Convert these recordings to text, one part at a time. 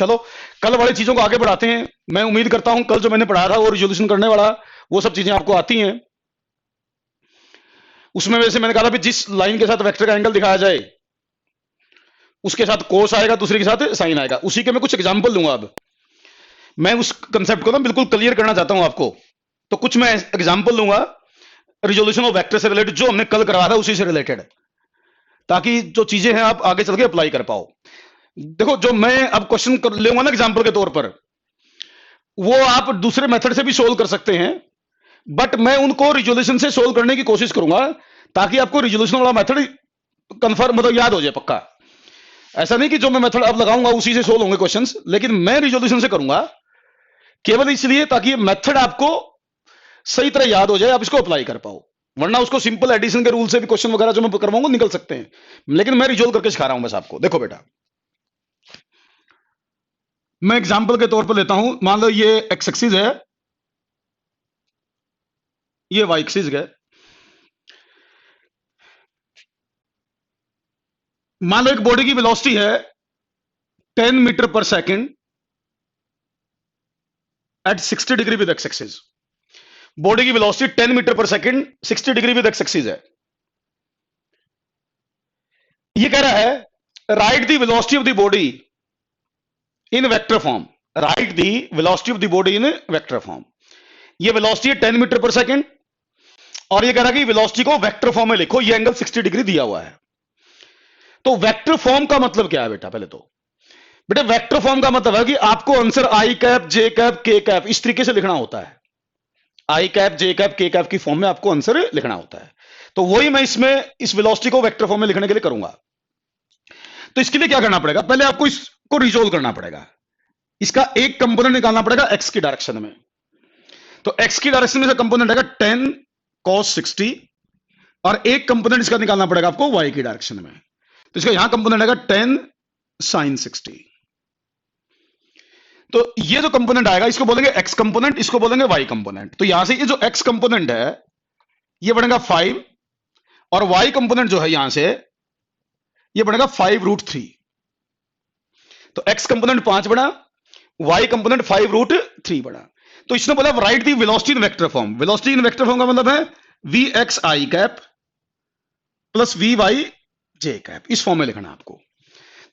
चलो कल वाली चीजों को आगे बढ़ाते हैं। मैं उम्मीद करता हूं कल जो मैंने पढ़ाया था वो रिजोल्यूशन करने वाला वो सब चीजें आपको आती हैं। उसमें वैसे मैंने कहा था जिस लाइन के साथ वेक्टर का एंगल दिखाया जाए उसके साथ कोस आएगा, दूसरे के साथ साइन आएगा। उसी के मैं कुछ एग्जांपल दूंगा। अब मैं उस कंसेप्ट को ना बिल्कुल क्लियर करना चाहता हूं आपको, तो कुछ मैं एग्जांपल दूंगा रिजोल्यूशन ऑफ वेक्टर से रिलेटेड, जो हमने कल करवाया था उसी से रिलेटेड, ताकि जो चीजें हैं आप आगे चल के अप्लाई कर पाओ। देखो जो मैं अब क्वेश्चन कर लूंगा ना एग्जांपल के तौर पर, वो आप दूसरे मेथड से भी सोल्व कर सकते हैं, बट मैं उनको रिजोल्यूशन से सोल्व करने की कोशिश करूंगा ताकि आपको रिजोल्यूशन वाला मेथड कंफर्म मतलब याद हो जाए पक्का। ऐसा नहीं कि जो मैं मेथड अब लगाऊंगा उसी से सोल्व होंगे क्वेश्चंस, लेकिन मैं रिजोल्यूशन से करूंगा केवल इसलिए ताकि ये मेथड आपको सही तरह याद हो जाए, आप इसको अप्लाई कर पाओ। वरना उसको सिंपल एडिशन के रूल से भी क्वेश्चन वगैरह जो मैं करवाऊंगा निकल सकते हैं, लेकिन मैं रिजोल्व करके सिखा रहा हूं बस आपको। देखो बेटा, मैं एग्जांपल के तौर पर लेता हूं, मान लो ये एक्स एक्सिस है, ये वाई एक्सिस है। मान लो एक बॉडी की वेलोसिटी है 10 metre per second at 60 degree with x axis. Body की velocity 10 metre per second 60 degree with x axis है। ये कह रहा है write the velocity of the body in vector form. Write the velocity of the body in vector form. ये velocity है 10 metre per second, और ये कह रहा है कि वेलोसिटी को वेक्टर फॉर्म में लिखो, ये एंगल 60 डिग्री दिया हुआ है। तो वेक्टर फॉर्म का मतलब क्या है बेटा? पहले तो बेटा वेक्टर फॉर्म का मतलब है कि आपको answer I cap, J cap, के कैप इस तरीके से लिखना होता है। आई कैप, जे कैप, के कैप की फॉर्म में आपको आंसर लिखना होता है। तो वही मैं इसमें इस वेलोसिटी को वेक्टर फॉर्म में लिखने के लिए करूंगा। तो इसके लिए क्या करना पड़ेगा? पहले आपको इसको रिजोल्व करना पड़ेगा। इसका एक कंपोनेंट निकालना पड़ेगा एक्स की डायरेक्शन में। तो एक्स की डायरेक्शन में से कंपोनेंट आएगा 10 cos 60, और एक कंपोनेंट इसका निकालना पड़ेगा आपको वाई की डायरेक्शन में। तो इसका यहां कंपोनेंट आएगा 10 sin 60। तो ये जो कंपोनेंट आएगा इसको बोलेंगे एक्स कंपोनेंट, इसको बोलेंगे वाई कंपोनेंट। तो यहां से ये जो एक्स कंपोनेंट है ये बनेगा 5, और वाई कंपोनेंट जो है यहां से ये बनेगा 5√3। तो एक्स कंपोनेंट 5 बना, वाई कंपोनेंट 5√3 बना। तो इसने बोला write the velocity in vector form. Velocity in vector form का मतलब है v x i cap plus v y j cap, इस फॉर्म में लिखना आपको।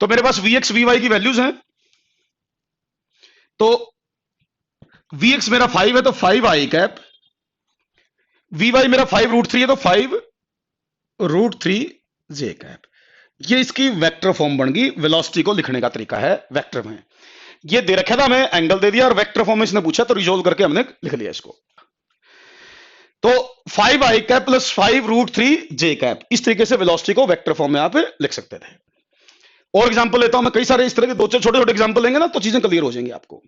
तो मेरे पास वी एक्स वी वाई की वैल्यूज हैं। तो वी एक्स मेरा 5 है तो 5 आई कैप, वी वाई मेरा 5√3 है तो 5√3 जे कैप। ये इसकी वेक्टर फॉर्म बन गई। वेलोसिटी को लिखने का तरीका है वेक्टर में। ये दे रखा था, मैं एंगल दे दिया और वेक्टर फॉर्म में इसने पूछा तो रिजोल्व करके हमने लिख लिया इसको। तो 5 आई कैप प्लस 5√3 जे कैप, इस तरीके से वेलोसिटी को वेक्टर फॉर्म में आप लिख सकते थे। और एग्जांपल लेता हूं मैं, कई सारे इस तरह के दो छोटे छोटे एग्जांपल लेंगे ना तो चीजें क्लियर हो जाएंगी आपको।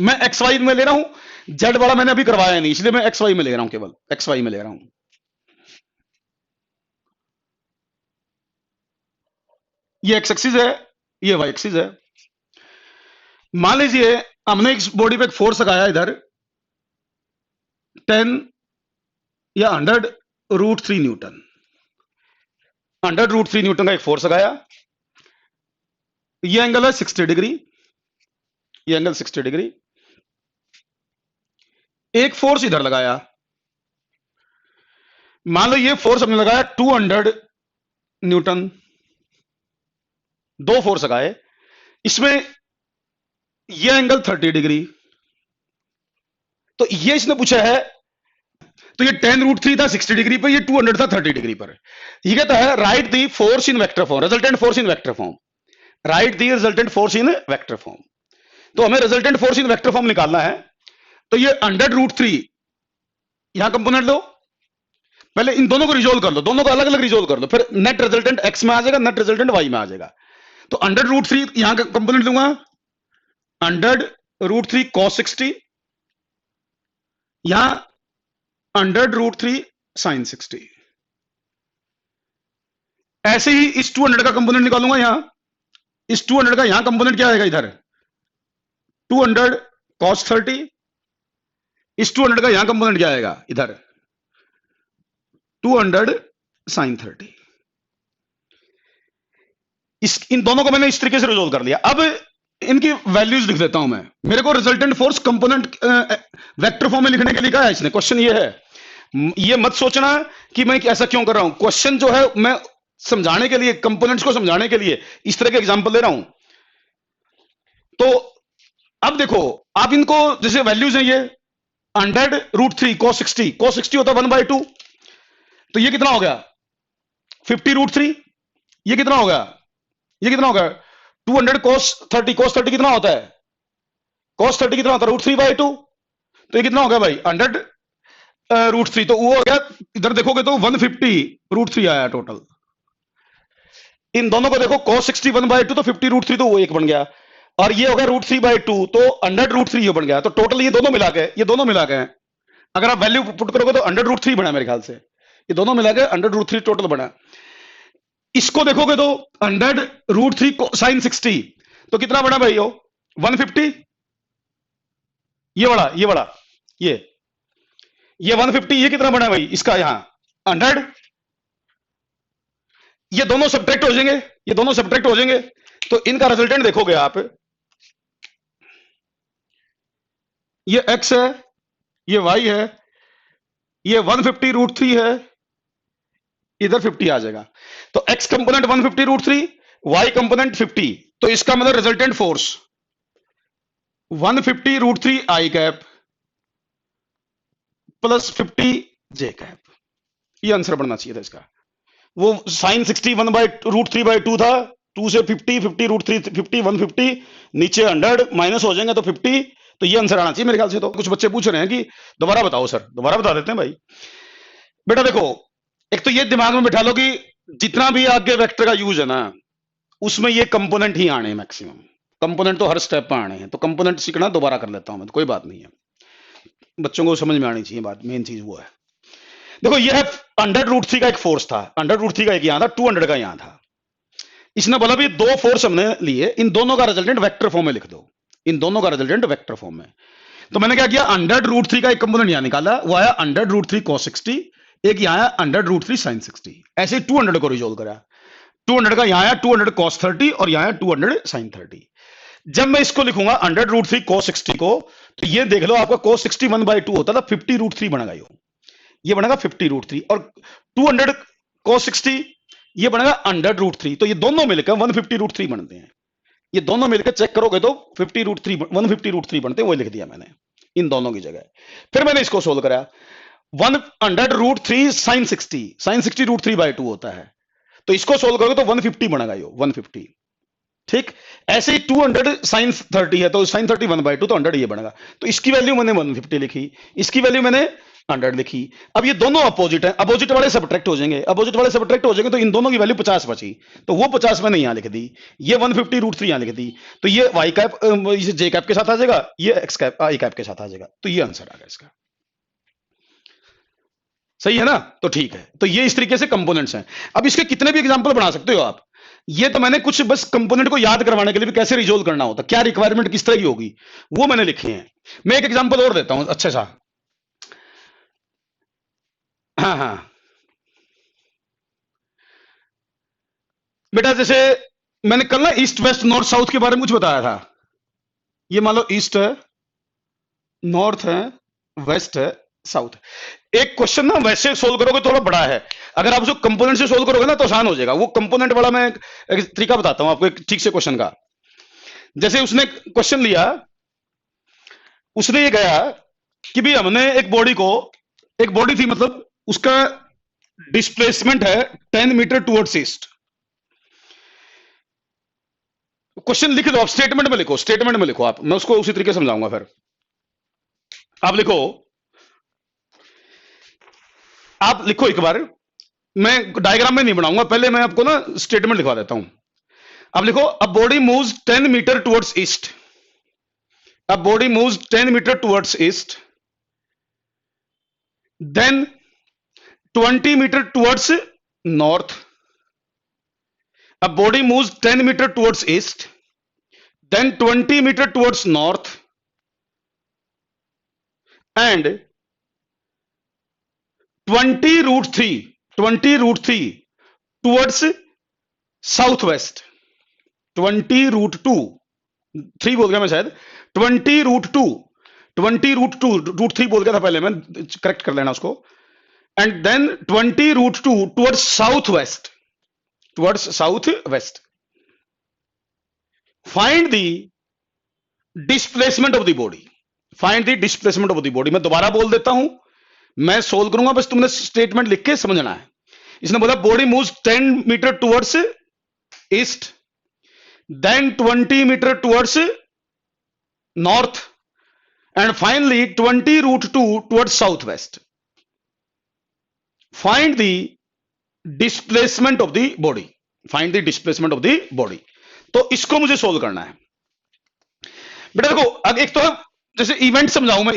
मैं एक्स वाई में ले रहा हूं, जेड वाला मैंने अभी करवाया नहीं, इसलिए मैं एक्स वाई में ले रहा हूं, केवल एक्स वाई में ले रहा हूं। ये एक्स एक्सिस है, ये वाई एक्सिस है। मान लीजिए हमने इस बॉडी पे एक फोर्स लगाया इधर 10 या 100√3 न्यूटन। 100√3 न्यूटन का एक फोर्स लगाया। ये एंगल है 60 डिग्री, ये एंगल 60 डिग्री। एक फोर्स इधर लगाया, मान लो ये फोर्स हमने लगाया 200 न्यूटन। दो फोर्स लगाए, इसमें ये एंगल 30 डिग्री। तो ये इसने पूछा है, तो ये 10√3 था 60 डिग्री पर, ये 200 था 30 डिग्री पर। ये कहता है right the force in vector form, resultant force in vector form. Right the resultant force in vector form. तो हमें resultant force in vector form निकालना है। तो ये 100√3 यहां कंपोनेंट लो, पहले इन दोनों को रिजोल्व कर लो, दोनों को अलग अलग रिजोल्व कर लो, फिर नेट रिजल्टेंट एक्स में आ जाएगा, नेट रिजल्टेंट वाई में आ जाएगा। तो 100√3 यहां का कंपोनेंट लूंगा, 100√3 cos 60, यहां 100√3 sin 60। ऐसे ही इस 200 का कंपोनेंट निकालूंगा यहां, इस 200 का यहां कंपोनेंट क्या आएगा इधर 200 cos 30, इस 200 का यहां कंपोनेंट क्या आएगा इधर 200 sin 30। इन दोनों को मैंने इस तरीके से रिजोल्व कर लिया। अब इनकी वैल्यूज लिख देता हूं मैं। मेरे को resultant force component vector form में लिखने के लिए कहा है इसने। क्वेश्चन ये है, ये मत सोचना कि मैं ऐसा क्यों कर रहा हूं। क्वेश्चन जो है मैं समझाने के लिए, कंपोनेंट्स को समझाने के लिए इस तरह के एग्जांपल दे रहा हूं। तो अब देखो, आप इनको जैसे वैल्यूज हैं ये 100√3 cos 60 होता है 1/2, तो ये कितना हो गया 50√3। ये कितना हो गया, ये कितना हो गया 200 cos 30 कितना होता है, cos 30 कितना होता है √3/2। तो ये कितना हो गया भाई 100√3, तो वो हो गया, इधर देखोगे तो 150√3 आया टोटल। इन दोनों को देखो cos 60 1/2 तो 50√3 तो वो एक बन गया, और ये हो गया √3/2 तो 100√3 ये बन गया। तो टोटल ये दोनों मिला के, ये दोनों मिला के अगर आप वैल्यू पुट करोगे तो 100√3 बना मेरे ख्याल से, ये दोनों मिला के 100√3 टोटल बना। इसको देखोगे तो 100√3 sin 60 तो कितना बना भाई हो 150। ये बड़ा, ये बड़ा, ये 150, ये कितना बना भाई इसका यहां 100। ये दोनों सब्ट्रैक्ट हो जाएंगे, ये दोनों सब्ट्रैक्ट हो जाएंगे, तो इनका रिजल्टेंट देखोगे आप, ये x है, ये y है, ये 150√3 है, इधर 50 आ जाएगा। तो x कंपोनेंट 150√3, y कंपोनेंट 50, तो इसका मतलब resultant force 150√3 i cap plus 50 j cap, ये आंसर बनना चाहिए था इसका। वो sin 60 1/√3/2 था, 2 से 50, 50√3 50, 150, नीचे 100 माइनस हो जाएंगे तो 50, तो ये आंसर आना चाहिए मेरे ख्याल से। तो कुछ बच्चे पूछ रहे हैं कि दोबारा बताओ सर, दोबारा बता देते हैं भाई। बेटा देखो, एक तो ये दिमाग में बिठा लो कि जितना भी आगे वेक्टर का यूज है ना, उसमें ये कंपोनेंट ही आने हैं मैक्सिमम। कंपोनेंट तो हर स्टेप पर आने हैं, तो कंपोनेंट सीखना दोबारा कर लेता हूं मैं, तो कोई बात नहीं है, बच्चों को समझ में आनी चाहिए बात, मेन चीज वो है। देखो ये है 100√3 का एक फोर्स था, 100√3 का एक यहां था, 200 का यहां था। इसने बोला भी दो फोर्स हमने लिए, इन दोनों का रिजल्टेंट वेक्टर फॉर्म में लिख दो, इन दोनों का रिजल्टेंट वेक्टर फॉर्म में। तो मैंने क्या किया 100√3 का एक कंपोनेंट यहां निकाला, वो आया 100√3 cos 60, एक यहां आया 100√3 sin 60। ऐसे 200 को रिजोल्व करा, 200 का यहां आया 200 cos 30 और यहां आया 200 sin 30। जब मैं इसको लिखूंगा 100√3 cos 60 को, तो ये देख लो आपका cos 60 1/2 होता था, 50√3 बनेगा, ये बनेगा 50√3, और 200 cos 60 ये बनेगा 100√3, तो ये दोनों मिलकर 150√3 बनते हैं। ये दोनों मिलकर चेक करोगे तो 50√3 150√3 बनते हैं, वो लिख दिया मैंने इन दोनों की जगह। फिर मैंने इसको सोल्व करा, 100√3 sin 60, sin 60 √3/2 होता है, तो इसको सोल्व करोगे तो 150 बनेगा, ये 150। ठीक, ऐसे ही 200 sin 30 है, तो sin 30 1/2 तो 100 ये बनेगा, तो इसकी वैल्यू मैंने 150 लिखी, इसकी वैल्यू मैंने 100 लिखी। अब ये दोनों अपोजिट है, अपोजिट वाले सब्ट्रैक्ट हो जाएंगे, अपोजिट वाले सब्ट्रैक्ट हो जाएंगे, तो इन दोनों की वैल्यू 50 बची, तो वो 50 मैंने यहां लिख दी, ये 150√3 यहां लिख दी, तो ये y कैप जे कैप के साथ आ जाएगा, ये x कैप आई कैप के साथ आ जाएगा, तो ये आंसर आ गया इसका। सही है ना, तो ठीक है। तो ये इस तरीके से कंपोनेंट्स हैं। अब इसके कितने भी एग्जांपल बना सकते हो आप, ये तो मैंने कुछ बस कंपोनेंट को याद करवाने के लिए भी कैसे रिजोल्व करना होता, क्या रिक्वायरमेंट किस तरह की होगी, वो मैंने लिखे हैं। मैं एक एग्जांपल और देता हूं अच्छा सा। हाँ हाँ बेटा, जैसे मैंने कल ना ईस्ट वेस्ट नॉर्थ साउथ के बारे में कुछ बताया था। ये मान लो ईस्ट है, नॉर्थ है, वेस्ट है, साउथ है। एक क्वेश्चन ना वैसे सोल्व करोगे तो थोड़ा बड़ा है, अगर आप उसको कंपोनेंट से सोल्व करोगे ना तो आसान हो जाएगा। वो कंपोनेंट वाला मैं एक तरीका बताता हूं आपको, एक ठीक से क्वेश्चन का। जैसे उसने क्वेश्चन लिया, उसने ये कहा कि भी हमने एक बॉडी को, एक बॉडी थी मतलब उसका डिस्प्लेसमेंट है 10 मीटर टुवर्ड्स ईस्ट। क्वेश्चन लिख दो आप, स्टेटमेंट में लिखो, स्टेटमेंट में लिखो आप, मैं उसको उसी तरीके से समझाऊंगा। फिर आप लिखो, आप लिखो एक बार, मैं डायग्राम में नहीं बनाऊंगा, पहले मैं आपको ना स्टेटमेंट लिखवा देता हूं। अब लिखो, a body moves 10 metre towards east, a body moves 10 metre towards east, then 20 metre towards north, a body moves 10 metre towards east, then 20 meter towards north and 20√3 towards southwest, 20√2 3 बोल गया मैं शायद, 20√2 √3 बोल गया था पहले मैं, करेक्ट कर लेना उसको, and then 20√2 towards south west, find the displacement of the body, मैं दोबारा बोल देता हूं, मैं सोल्व करूंगा, बस तुमने स्टेटमेंट लिख के समझना है। इसने बोला body moves 10 metre towards east, then 20 metre towards north, and finally 20√2 towards south west. Find the displacement of the body, तो इसको मुझे सोल्व करना है बेटा। देखो अब एक तो जैसे इवेंट समझाऊं मैं,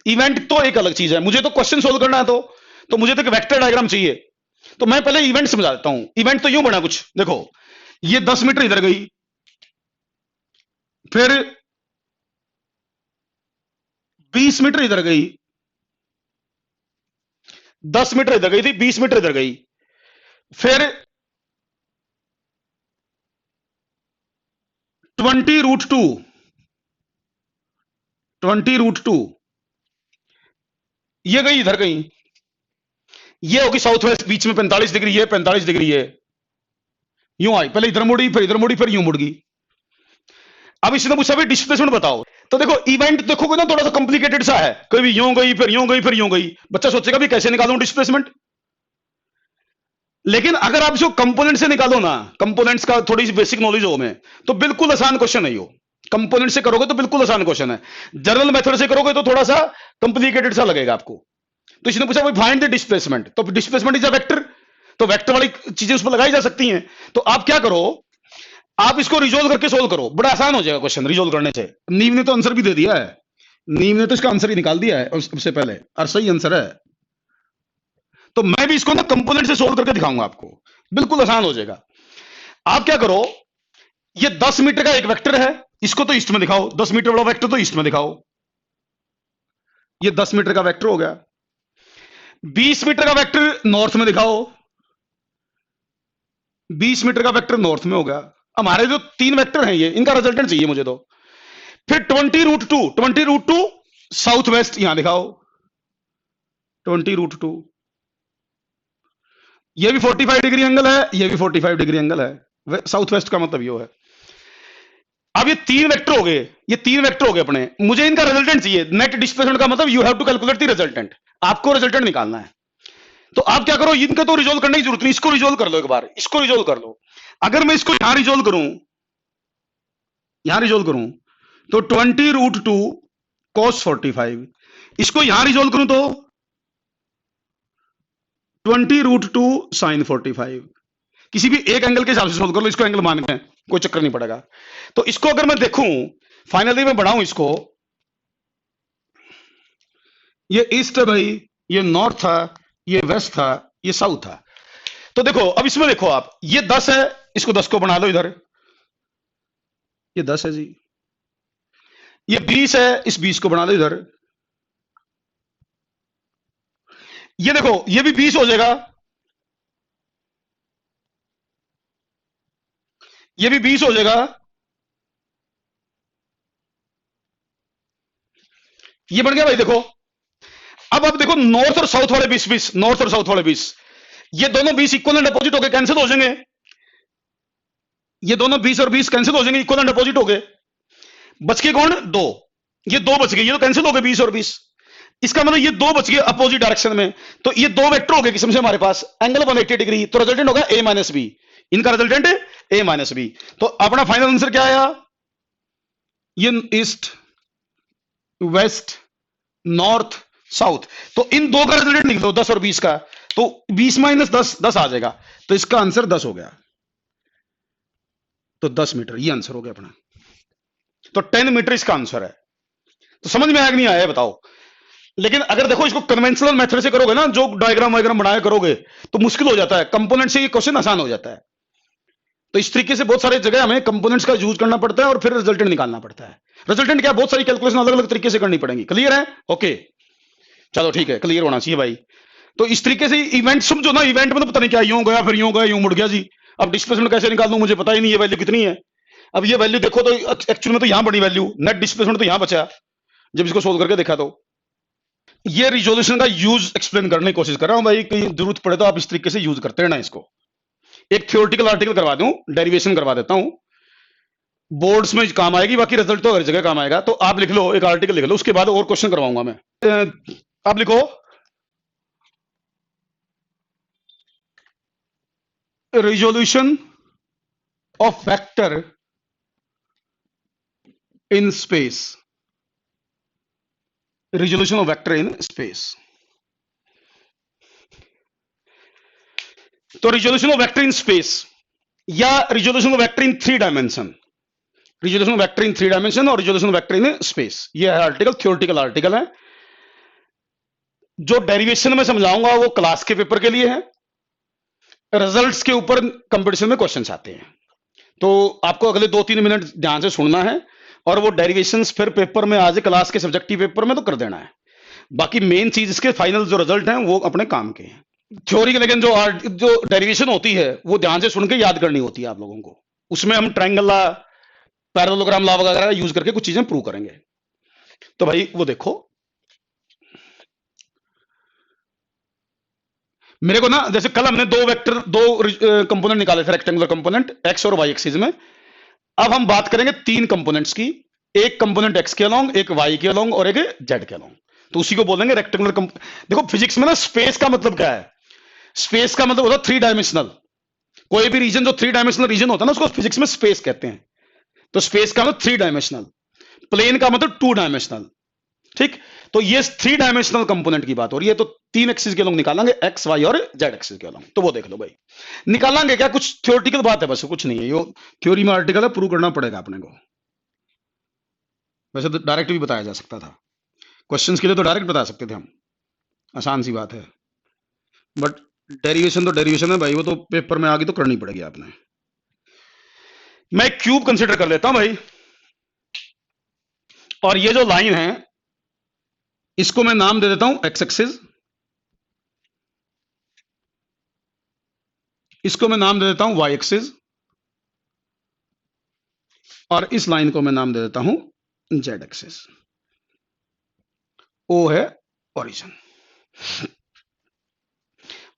इवेंट तो एक अलग चीज है, मुझे तो क्वेश्चन सोल्व करना है, तो मुझे तो एक वेक्टर डायग्राम चाहिए, तो मैं पहले इवेंट समझा देता हूं। इवेंट तो यूं बना कुछ, देखो ये 10 मीटर इधर गई, फिर 20 मीटर इधर गई, 10 मीटर इधर गई थी, 20 मीटर इधर गई, फिर 20√2 ये गई इधर गई, ये होगी साउथ वेस्ट, बीच में 45 डिग्री है, 45 डिग्री है, यूं आई, पहले इधर मुड़ी, फिर इधर मुड़ी, फिर यूं मुड़ गई। अब इसने पूछा भी डिस्प्लेसमेंट बताओ, तो देखो इवेंट देखोगे ना थोड़ा सा कॉम्प्लिकेटेड सा है, कभी यूं गई, फिर यूं गई, फिर यूं गई, बच्चा सोचेगा भी कैसे निकालूं डिस्प्लेसमेंट। लेकिन अगर आप इसको कंपोनेंट से निकालो ना, कंपोनेंट्स का थोड़ी सी बेसिक नॉलेज हो में, तो बिल्कुल आसान क्वेश्चन है यो। कंपोनेंट से करोगे तो बिल्कुल आसान क्वेश्चन है, जनरल मेथड से करोगे तो थोड़ा सा कॉम्प्लिकेटेड सा लगेगा आपको। तो इसने पूछा भाई फाइंड द डिस्प्लेसमेंट, तो डिस्प्लेसमेंट इज अ वेक्टर, तो वेक्टर वाली चीजें उस पर लगाई जा सकती हैं। तो आप क्या करो, आप इसको रिजोल्व करके सोल्व करो, बड़ा आसान हो जाएगा क्वेश्चन रिजोल्व करने से। नीव ने तो आंसर भी दे दिया है, नीव ने तो इसका आंसर ही निकाल दिया है सबसे पहले, और सही आंसर है। तो मैं भी इसको ना कंपोनेंट से सोल्व करके दिखाऊंगा आपको, बिल्कुल आसान हो जाएगा। आप क्या करो, ये 10 मीटर का एक वेक्टर है, इसको तो ईस्ट में दिखाओ, 10 मीटर वाला वेक्टर तो ईस्ट में दिखाओ, ये 10 मीटर का वेक्टर हो गया। 20 मीटर का वेक्टर नॉर्थ में दिखाओ, 20 मीटर का वेक्टर नॉर्थ में हो गया। हमारे जो 3 वेक्टर हैं ये, इनका रिजल्टेंट चाहिए मुझे तो। फिर 20√2 साउथ वेस्ट यहां दिखाओ, 20√2, ये भी 45 डिग्री एंगल है, ये भी 45 डिग्री एंगल है, साउथ वेस्ट का मतलब ये है। अब ये 3 वेक्टर हो गए, ये 3 वेक्टर हो गए अपने, मुझे इनका रिजल्टेंट चाहिए। नेट डिस्प्लेसमेंट का मतलब you have to calculate the resultant, आपको रिजल्टेंट निकालना है। तो आप क्या करो, इनका तो रिजोल्व करने की जरूरत नहीं, इसको रिजोल्व कर लो एक बार, इसको रिजोल्व कर लो। अगर मैं इसको यहां रिजोल्व करूं, तो 20√2 cos 45, इसको यहां रिजोल्व करूं तो 20√2 sin 45, किसी भी एक एंगल के हिसाब से सोल्व कर लो, इसको एंगल मान के कोई चक्कर नहीं पड़ेगा। तो इसको अगर मैं देखूं, फाइनली मैं बढ़ाऊं इसको, ये ईस्ट है भाई, ये नॉर्थ था, ये वेस्ट था, ये साउथ था। तो देखो अब इसमें देखो आप, ये 10 है, इसको 10 को बना लो इधर, ये 10 है जी, ये 20 है, इस 20 को बना लो इधर, ये देखो ये भी 20 हो जाएगा, ये भी 20 हो जाएगा, ये बन गया भाई। देखो अब देखो नॉर्थ और साउथ वाले 20, नॉर्थ और साउथ वाले 20, ये दोनों 20 इक्वल एंड अपोजिट हो गए, कैंसिल हो जाएंगे, ये दोनों 20 और 20 कैंसिल हो जाएंगे, इक्वल एंड अपोजिट हो गए, बच के कौन, 2, ये 2 बच गए, ये तो कैंसिल हो गए 20 और 20, इसका मतलब ये 2 बच गए अपोजिट डायरेक्शन में। तो ये 2 वेक्टर हो गए किस्म से हमारे पास, एंगल 180 डिग्री, तो रिजल्टेंट होगा a माइनस बी, इनका रिजल्टेंट a माइनस बी। तो अपना फाइनल आंसर क्या आया, ये ईस्ट वेस्ट नॉर्थ साउथ, तो इन 2 का रिजल्टेंट निकलो 10 और 20 का, तो 20 माइनस 10 10 आ जाएगा, तो इसका आंसर 10 हो गया, तो 10 मीटर ये आंसर हो गया अपना। तो 10 मीटर इसका आंसर है। तो समझ में आया कि नहीं आया बताओ। लेकिन अगर देखो इसको कन्वेंशनल मेथड से करोगे ना, जो डायग्राम वायग्राम बनाया करोगे, तो मुश्किल हो जाता है, कंपोनेंट से ये क्वेश्चन आसान हो जाता है। तो इस तरीके से बहुत सारी जगह हमें कंपोनेंट्स का यूज करना पड़ता है और फिर रिजल्टेंट निकालना पड़ता है। रिजल्टेंट क्या, बहुत सारी कैलकुलेशन अलग अलग तरीके से करनी पड़ेंगी। क्लियर है, ओके चलो ठीक है, क्लियर होना चाहिए भाई। तो इस तरीके से इवेंट समझो ना, इवेंट में तो पता नहीं क्या यूं गया, फिर यूं गया, यूं मुड़ गया जी। अब डिस्प्लेसमेंट कैसे निकाल दूं, मुझे पता ही नहीं है वैल्यू कितनी है। अब ये वैल्यू देखो तो एक्चुअल में तो यहां बड़ी वैल्यू, नेट डिस्प्लेसमेंट तो यहां बचा जब इसको सोल्व करके देखा। तो ये रिजोल्यूशन का यूज एक्सप्लेन करने की कोशिश कर रहा हूं भाई, कहीं जरूरत पड़े तो आप इस तरीके से यूज करते हैं ना इसको। एक थियोरेटिकल आर्टिकल करवा दूं, डेरिवेशन करवा देता हूं, बोर्ड्स में काम आएगी, बाकी रिजल्ट तो हर जगह काम आएगा। तो आप लिख लो, एक आर्टिकल लिख लो, उसके बाद और क्वेश्चन करवाऊंगा मैं। आप लिखो resolution of vector in space, resolution of vector in space. तो resolution of vector in space या resolution of vector in 3 dimension, resolution of vector in 3 dimension और resolution of vector in space, ये है article, theoretical article है। जो derivation में समझाऊंगा वो क्लास के पेपर के लिए है, रिजल्ट्स के ऊपर कंपटीशन में क्वेश्चंस आते हैं। तो आपको अगले 2-3 मिनट ध्यान से सुनना है, और वो डेरिवेशंस फिर पेपर में आज क्लास के सब्जेक्टिव पेपर में तो कर देना है। बाकी मेन चीज इसके फाइनल जो रिजल्ट हैं वो अपने काम के हैं। थ्योरी के लेकिन जो डेरिवेशन होती है वो ध्यान से सुन के याद करनी होती है आप लोगों को। उसमें हम ट्रायंगल लॉ, पैरेललोग्राम लॉ वगैरह यूज करके कुछ चीजें प्रूव करेंगे। तो भाई वो देखो, मेरे को ना जैसे कल हमने दो कंपोनेंट निकाले थे, रेक्टेंगुलर कंपोनेंट एक्स और वाई एक्सिस में। अब हम बात करेंगे 3 कंपोनेंट्स की, एक कंपोनेंट एक्स के अलोंग, एक वाई के अलोंग और एक जेड के अलोंग। तो उसी को बोलेंगे रेक्टेंगुलर देखो फिजिक्स में ना स्पेस का मतलब क्या है? स्पेस का मतलब होता है 3 डायमेंशनल। कोई भी रीजन जो 3 डायमेंशनल रीजन होता है ना, उसको फिजिक्स में स्पेस कहते हैं। तो स्पेस का मतलब 3 डायमेंशनल, प्लेन का मतलब 2 डायमेंशनल। ठीक, तो ये 3 डायमेंशनल कंपोनेंट की बात हो रही है। तो 3 एक्सिस के लोग निकालेंगे, एक्स वाई और जेड एक्सिस के लोग। तो वो देख लो भाई, निकालेंगे क्या, कुछ थ्योरेटिकल बात है, बस कुछ नहीं है। ये थ्योरी में आर्टिकल है, प्रूव करना पड़ेगा अपने को। वैसे तो डायरेक्ट भी बताया जा सकता था, क्वेश्चंस के लिए तो डायरेक्ट बता सकते थे हम, आसान सी बात है। बट डेरिवेशन तो डेरिवेशन है भाई, वो तो पेपर में आगे तो करनी पड़ेगी आपने। मैं क्यूब कंसीडर कर लेता हूं भाई, और ये जो लाइन है इसको मैं नाम दे देता हूं एक्स एक्सिस, इसको मैं नाम दे देता हूं वाई एक्सिस, और इस लाइन को मैं नाम दे देता हूं जेड एक्सिस। ओ है ओरिजिन।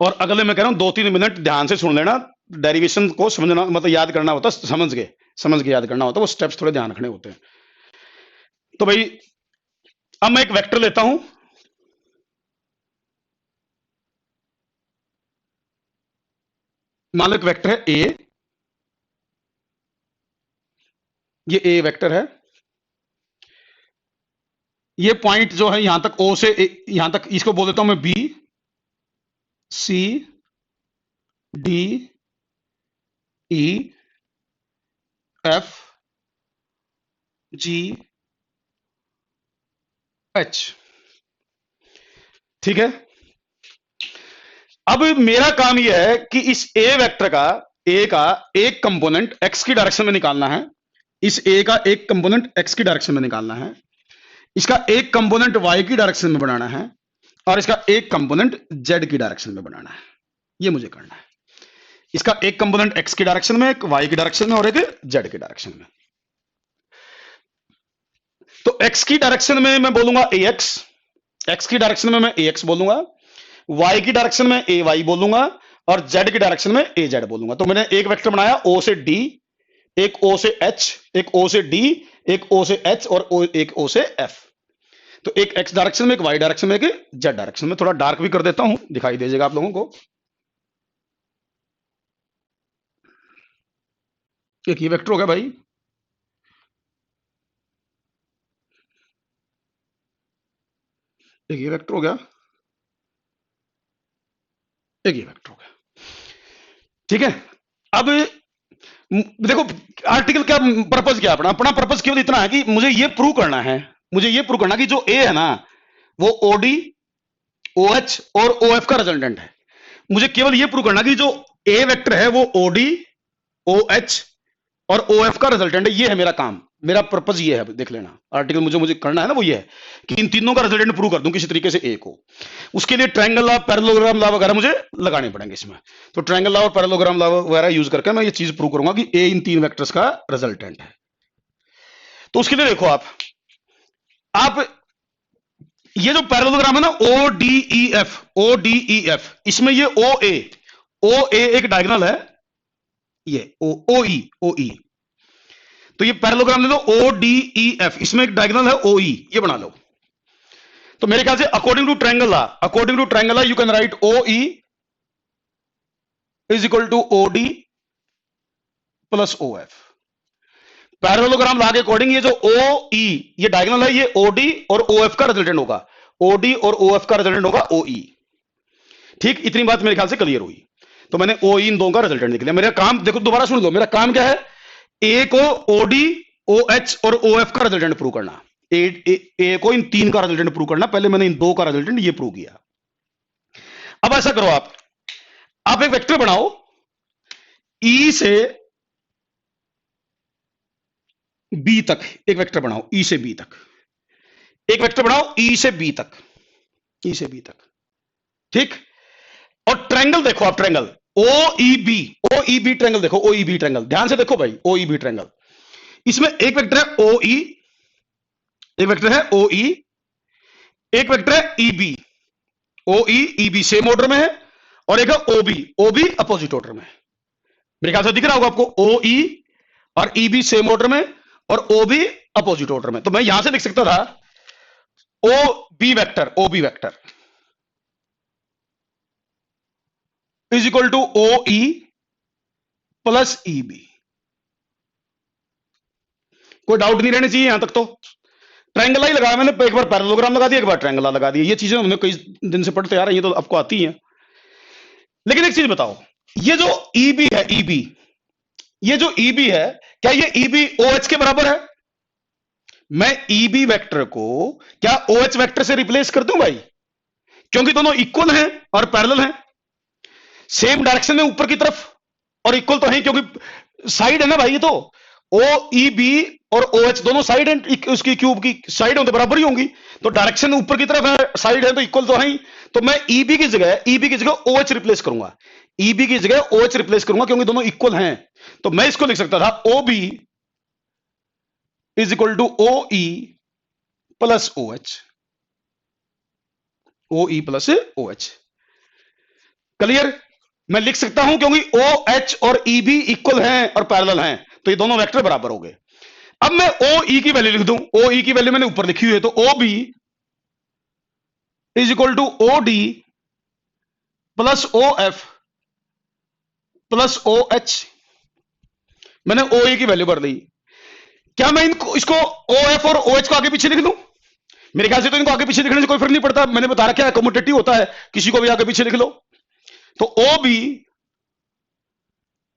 और अगले मैं कह रहा हूं 2-3 मिनट ध्यान से सुन लेना। डेरिवेशन को समझना मतलब याद करना होता है, समझ के याद करना होता है, वो स्टेप्स थोड़े ध्यान रखने होते हैं। तो भाई अब मैं एक वेक्टर लेता हूं, मान लो एक वेक्टर है ए, ये ए वेक्टर है। ये पॉइंट जो है यहां तक ओ से यहां तक, इसको बोल देता हूं मैं बी, सी, डी, ई, एफ, जी, एच। ठीक है, अब मेरा काम यह है कि इस ए वेक्टर का, ए का एक कंपोनेंट एक्स की डायरेक्शन में निकालना है, इस ए का एक कंपोनेंट एक्स की डायरेक्शन में निकालना है, इसका एक कंपोनेंट वाई की डायरेक्शन में बनाना है, और इसका एक कंपोनेंट जेड की डायरेक्शन में बनाना है। ये मुझे करना है। इसका एक कंपोनेंट एक्स की डायरेक्शन में, एक वाई की डायरेक्शन में और एक जेड की डायरेक्शन में। तो एक्स की डायरेक्शन में मैं बोलूंगा ए एक्स, एक्स की डायरेक्शन में मैं ए एक्स बोलूंगा, वाई की डायरेक्शन में ए वाई बोलूंगा, और जेड की डायरेक्शन में ए जेड बोलूंगा। तो मैंने एक वेक्टर बनाया ओ से डी, एक ओ से एच, एक ओ से डी, एक ओ से एच और एक ओ से एफ। तो एक एक्स डायरेक्शन में, एक वाई डायरेक्शन में, एक जेड डायरेक्शन में। थोड़ा डार्क भी कर देता हूं, दिखाई दे जाएगा आप लोगों को। एक ये वेक्टर हो गया भाई, एक ये वेक्टर हो गया, एक ये वेक्टर हो गया। ठीक है, अब देखो आर्टिकल क्या पर्पस, क्या अपना पर्पस केवल इतना है कि मुझे ये प्रूव करना है, कि जो ए है ना वो ओडी, ओएच और ओएफ का रिजल्टेंट है। मुझे केवल ये प्रूव करना कि जो ए वेक्टर है वो ओडी, ओएच और ओएफ का रिजल्टेंट है। ये है मेरा काम। मेरा पर्पज ये है, देख लेना आर्टिकल मुझे करना है ना, वो ये है कि इन तीनों का रिजल्टेंट प्रूव कर दूं किसी तरीके से ए को। उसके लिए ट्रायंगल लॉ, पैरेललोग्राम लॉ वगैरह मुझे लगाने पड़ेंगे इसमें। तो ट्रायंगल लॉ और पैरेललोग्राम लॉ वगैरह यूज करके मैं ये चीज प्रूव करूंगा कि ए इन तीन वेक्टर्स का रिजल्टेंट है। तो उसके लिए देखो आप ये जो पैरेललोग्राम है ना ODEF, इसमें ये OA एक डायगोनल है, ये OE। तो ये पैरेललोग्राम ले लो ODEF, इसमें एक डायगोनल है OE, ये बना लो। तो मेरे ख्याल से according to triangle law you can write OE is equal to OD plus OF। Parallelogram law के अकॉर्डिंग ये जो OE ये डायगोनल है, ये OD और OF का रिजल्टेंट होगा, OD और OF का रिजल्टेंट होगा OE। ठीक, इतनी बात मेरे ख्याल से क्लियर हुई। तो मैंने OE इन दोनों का रिजल्टेंट लिख लिया। मेरा काम देखो, दोबारा सुन लो, मेरा काम क्या है, ए को OD, OH और OF का रिजल्टेंट प्रूव करना, ए को इन तीन का रिजल्टेंट प्रूव करना। पहले मैंने इन दो का रिजल्टेंट ये प्रूव किया। अब ऐसा करो, आप एक वेक्टर बनाओ E से B तक, एक वेक्टर बनाओ E से B तक, एक वेक्टर बनाओ E से B तक, ठीक। और ट्रायंगल देखो आप, ट्रायंगल OEB ट्रायंगल देखो, OEB ट्रायंगल ध्यान से देखो भाई, OEB ट्रायंगल, इसमें एक वेक्टर है OE, एक वेक्टर है OE, एक वेक्टर है EB, OE EB same order में है, और एक है OB अपोजिट ऑर्डर में है। मेरे ख्याल से दिख रहा होगा आपको, OE और EB सेम ऑर्डर में और OB अपोजिट ऑर्डर में। तो मैं यहां से लिख सकता था OB vector is equal to OE plus EB। कोई डाउट नहीं रहने चाहिए यहां तक। तो ट्रायंगल ही लगाया मैंने, एक बार पैरेललोग्राम लगा दिया, एक बार ट्रायंगल लगा दिया। ये चीजें हमने कई दिन से पढ़ते आ रही हैं, तो आपको आती हैं। लेकिन एक चीज बताओ, ये जो EB है, ये जो EB है, क्या ये EB OH के बराबर है? मैं EB वेक्टर को क्या OH वेक्टर से रिप्लेस कर दूं भाई? क्योंकि दोनों इक्वल हैं और पैरेलल हैं, सेम डायरेक्शन में ऊपर की तरफ, और इक्वल तो है क्योंकि साइड है ना भाई। ये तो OEB और OH दोनों साइड हैं, उसकी क्यूब की साइड होते बराबर ही होंगी, तो डायरेक्शन ऊपर की तरफ है, साइड है, तो इक्वल तो है ही। तो मैं EB की जगह OH रिप्लेस करूंगा, EB की जगह OH रिप्लेस करूंगा, क्योंकि दोनों इक्वल हैं। तो मैं इसको लिख सकता था OB is equal to OE plus OH, OE plus OH। Clear? मैं लिख सकता हूं क्योंकि OH और EB इक्वल हैं और पैरेलल हैं, तो ये दोनों वेक्टर बराबर हो गए। अब मैं OE की वैल्यू लिख दूं, OE की वैल्यू मैंने ऊपर लिखी हुई है, तो OB is equal to OD plus OF plus OH। मैंने OE की वैल्यू भर दी। क्या मैं इसको OF और OH को आगे पीछे लिख लूं? मेरे ख्याल से तो इनको आगे पीछे लिखने से कोई फर्क नहीं पड़ता। मैंने बता रखा है कम्यूटेटिव होता है, किसी को भी आगे पीछे लिख लो। तो OB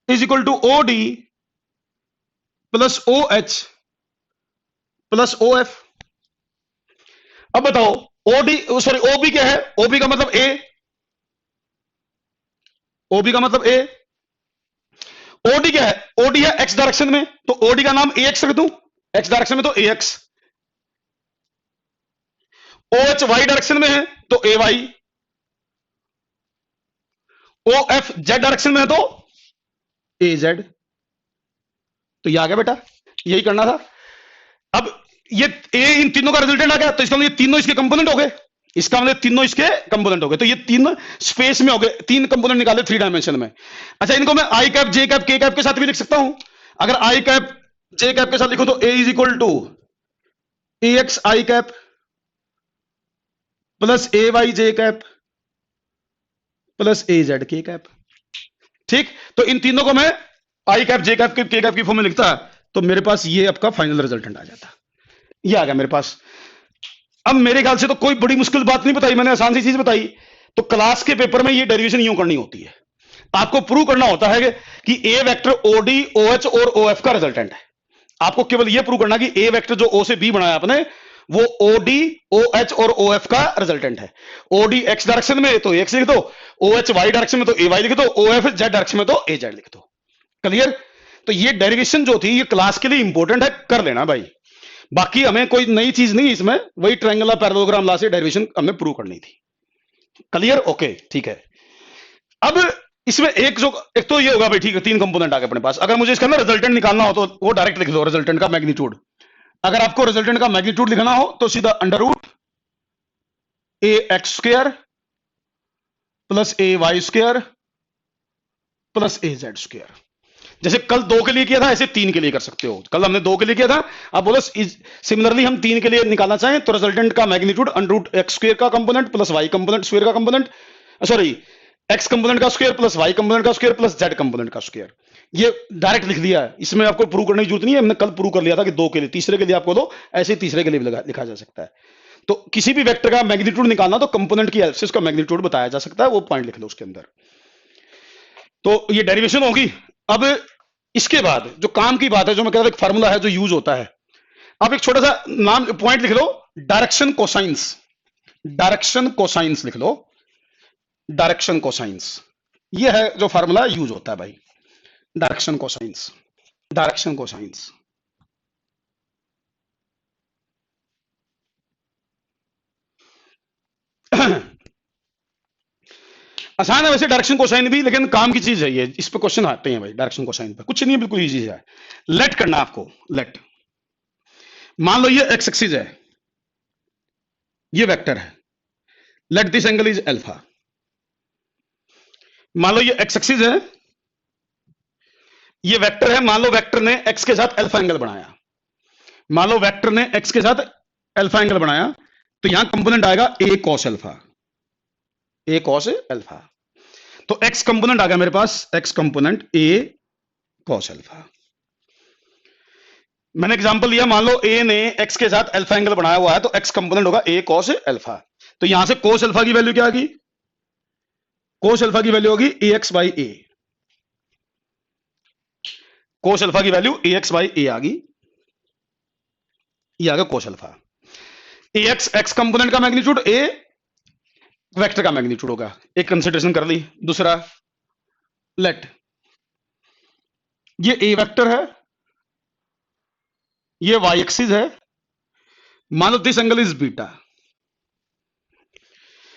is equal to OD plus OH plus OF। अब बताओ OB क्या है? OB का मतलब A, OB का मतलब A। OD क्या है? OD है X डायरेक्शन में, तो OD का नाम AX रख दूं, X डायरेक्शन में तो AX। OH Y डायरेक्शन में है तो AY, OF Z डायरेक्शन में है तो AZ। तो ये आ गया बेटा, यही करना था। अब ये A इन तीनों का रिजल्टेंट आ गया, तो इसका मतलब ये तीनों इसके कंपोनेंट हो गए, इसका मतलब तीनों इसके कंपोनेंट हो गए। तो ये तीन स्पेस में हो गए, तीन कंपोनेंट निकाले 3 डायमेंशन में। अच्छा, इनको मैं I cap, J cap, K cap के साथ भी लिख सकता हूं। अगर I कैप J कैप के साथ लिखो तो A is equal to AX I cap plus AY J cap plus AZ K cap. ठीक, तो इन तीनों को मैं I cap, J cap, K cap की फॉर्म में लिखता, तो मेरे पास ये आपका फाइनल रिजल्टेंट आ जाता। ये आ गया मेरे पास। अब मेरे ख्याल से तो कोई बड़ी मुश्किल बात नहीं बताई मैंने, आसान सी चीज बताई। तो क्लास के पेपर में ये डेरिवेशन यूं करनी होती है। आपको प्रूव करना होता है कि A वेक्टर OD, OH और OF का रिजल्टेंट है। आपको केवल ये प्रूव करना कि A वेक्टर जो O से B बनाया आपने, वो OD, OH और OF का रिजल्टेंट है। OD X डायरेक्शन में तो X लिख दो, OH Y डायरेक्शन में तो AY लिख दो, OF Z डायरेक्शन में तो AZ लिख दो। क्लियर? तो ये डेरिवेशन जो थी ये क्लास के लिए इंपॉर्टेंट है, कर लेना भाई। बाकी हमें कोई नई चीज नहीं, इसमें वही ट्रायंगुलर पैरेललोग्राम लॉ से डेरिवेशन हमें प्रूव करनी थी। क्लियर? ओके, ठीक है। अब इसमें एक तो ये होगा भाई, ठीक है, 3 कंपोनेंट आ गए अपने पास। अगर मुझे इसका ना रिजल्टेंट निकालना हो तो वो डायरेक्ट लिख दो, रिजल्टेंट का मैग्नीट्यूड। अगर आपको रिजल्टेंट का मैग्नीट्यूड लिखना हो तो सीधा under root A X square plus A Y square plus A Z square. जैसे कल 2 के लिए किया था ऐसे 3 के लिए कर सकते हो। कल हमने 2 के लिए किया था, अब बोलो सिमिलरली हम 3 के लिए निकालना चाहें तो रिजल्टेंट का magnitude under root X square का component plus Y component square का कंपोनेंट, सॉरी एक्स कंपोनेंट का स्क्वायर प्लस वाई कंपोनेंट का स्क्वायर प्लस जेड कंपोनेंट का स्क्वायर। ये डायरेक्ट लिख दिया है, इसमें आपको प्रूव करने की जरूरत नहीं है। हमने कल प्रूव कर लिया था कि 2 के लिए, तीसरे के लिए आपको दो, ऐसे तीसरे के लिए भी लिखा जा सकता है। तो किसी भी वेक्टर का मैग्नीट्यूड निकालना तो कंपोनेंट की हेल्प से उसका मैग्नीट्यूड बताया जा सकता है, वो पॉइंट लिख लो उसके अंदर। तो ये डेरिवेशन होगी। अब इसके बाद जो काम की बात है, जो मैं कह रहा था, एक फार्मूला है जो यूज होता है। अब एक छोटा सा नाम पॉइंट लिख लो, डायरेक्शन कोसाइंस। डायरेक्शन कोसाइंस लिख लो, डायरेक्शन कोसाइंस। ये है जो फार्मूला यूज होता है भाई, डायरेक्शन कोसाइंस। डायरेक्शन कोसाइंस आसान है वैसे डायरेक्शन कोसाइन भी, लेकिन काम की चीज है ये। इस पे क्वेश्चन आते हैं भाई डायरेक्शन कोसाइन पे, कुछ नहीं है, बिल्कुल इजी है। लेट करना आपको, लेट। मान लो ये एक्स एक्सिस है, ये वेक्टर है, let this angle is alpha. मान लो ये एक्स एक्सिस है, ये वेक्टर है, मान लो वेक्टर ने एक्स के साथ अल्फा एंगल बनाया। मान लो वेक्टर ने एक्स के साथ अल्फा एंगल बनाया, तो यहां कंपोनेंट आएगा A cos alpha, A cos alpha. तो एक्स कंपोनेंट आ गया मेरे पास, X component A cos alpha. मैंने एग्जांपल लिया, मान लो ए ने एक्स के साथ अल्फा एंगल बनाया हुआ है, तो एक्स कंपोनेंट होगा ए कॉस अल्फा। तो यहां से कॉस अल्फा की वैल्यू क्या आ गई? कॉस अल्फा की वैल्यू होगी A X by A. Cos alpha की value A X by A आ गई, ये आ गया cos alpha. A X X component का मैग्नीट्यूड, ए वेक्टर का मैग्नीट्यूड होगा। एक कंसिडरेशन कर ली। दूसरा, लेट ये ए वेक्टर है, ये वाई एक्सिस है, मान लो दिस एंगल इज बीटा।